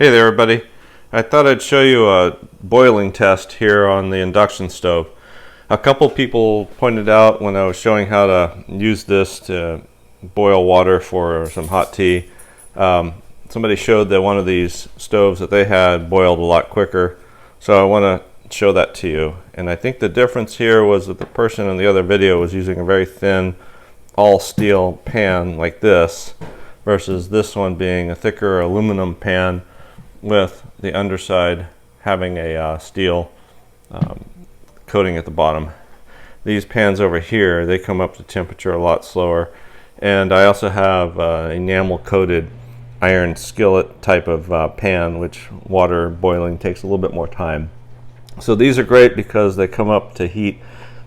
Hey there everybody. I thought I'd show you a boiling test here on the induction stove. A couple people pointed out when I was showing how to use this to boil water for some hot tea. Somebody showed that one of these stoves that they had boiled a lot quicker. So I want to show that to you. And I think the difference here was that the person in the other video was using a very thin all steel pan like this versus this one being a thicker aluminum pan with the underside having a steel coating at the bottom. These pans over here, they come up to temperature a lot slower, and I also have enamel coated iron skillet type of pan, which water boiling takes a little bit more time. So these are great because they come up to heat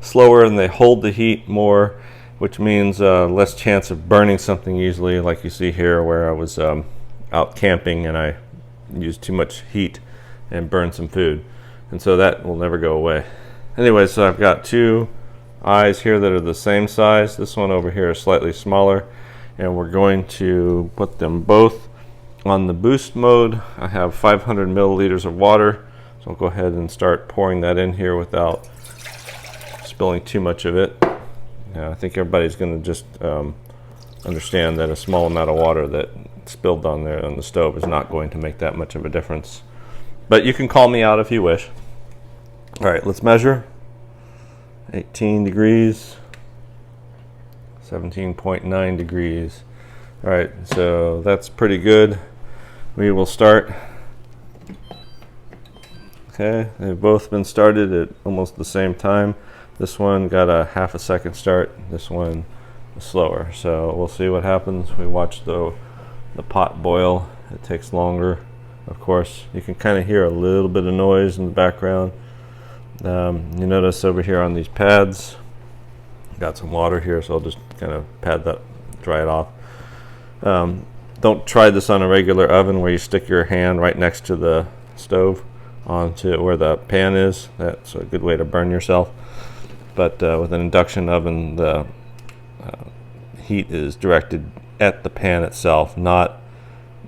slower and they hold the heat more, which means less chance of burning something easily, like you see here where I was out camping and I used too much heat and burned some food, and so that will never go away. Anyway, so I've got two eyes here that are the same size. This one over here is slightly smaller, and we're going to put them both on the boost mode. I have 500 milliliters of water, so I'll go ahead and start pouring that in here without spilling too much of it. I think everybody's going to just understand that a small amount of water that spilled on there on the stove is not going to make that much of a difference, but you can call me out if you wish. All right, let's measure. 18 degrees, 17.9 degrees. All right, so that's pretty good. We will start. Okay, they've both been started at almost the same time. This one got a half a second start, this one slower, so we'll see what happens. We watch the pot boil. It takes longer, of course. You can kind of hear a little bit of noise in the background. You notice over here on these pads, got some water here, so I'll just kind of pad that, dry it off. Don't try this on a regular oven where you stick your hand right next to the stove onto where the pan is. That's a good way to burn yourself. But with an induction oven, the heat is directed at the pan itself, not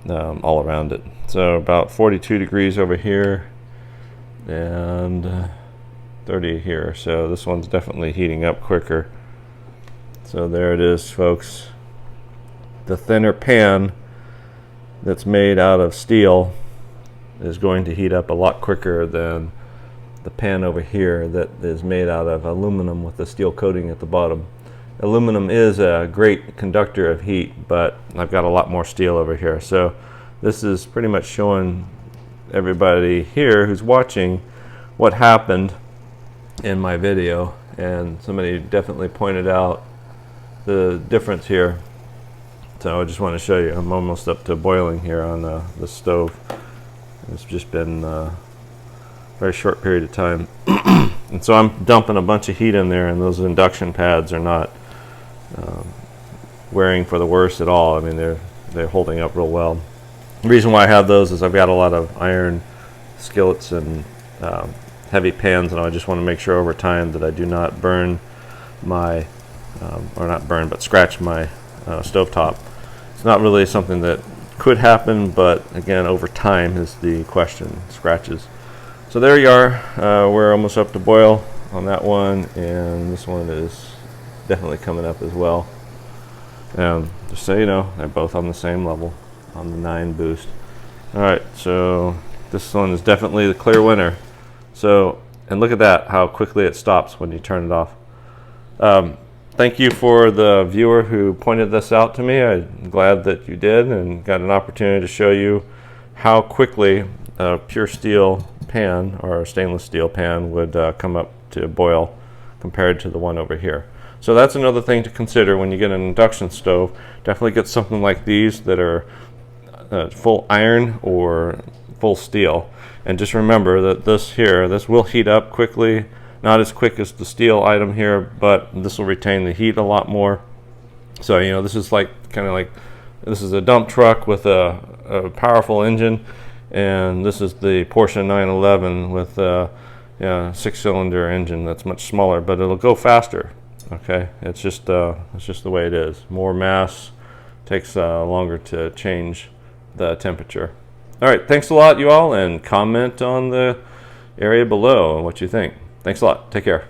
all around it. So about 42 degrees over here and 30 here. So this one's definitely heating up quicker. So there it is, folks. The thinner pan that's made out of steel is going to heat up a lot quicker than the pan over here that is made out of aluminum with the steel coating at the bottom. Aluminum is a great conductor of heat, but I've got a lot more steel over here. So this is pretty much showing everybody here who's watching what happened in my video, and somebody definitely pointed out the difference here. So I just want to show you, I'm almost up to boiling here on the stove. It's just been a very short period of time. And so I'm dumping a bunch of heat in there, and those induction pads are not wearing for the worst at all. I mean, they're holding up real well. The reason why I have those is I've got a lot of iron skillets and heavy pans, and I just want to make sure over time that I do not burn my, or not burn, but scratch my stovetop. It's not really something that could happen, but again, over time is the question, scratches. So there you are. We're almost up to boil on that one, and this one is definitely coming up as well. Just so you know, they're both on the same level on the 9 boost. All right, so this one is definitely the clear winner. So, and look at that, how quickly it stops when you turn it off. Thank you for the viewer who pointed this out to me. I'm glad that you did and got an opportunity to show you how quickly a pure steel pan or a stainless steel pan would come up to boil compared to the one over here. So that's another thing to consider when you get an induction stove. Definitely get something like these that are full iron or full steel. And just remember that this will heat up quickly, not as quick as the steel item here, but this will retain the heat a lot more. So, you know, this is like this is a dump truck with a powerful engine, and this is the Porsche 911 with a 6-cylinder engine that's much smaller, but it'll go faster. Okay, it's just the way it is. More mass takes longer to change the temperature. All right, thanks a lot, you all, and comment on the area below on what you think. Thanks a lot. Take care.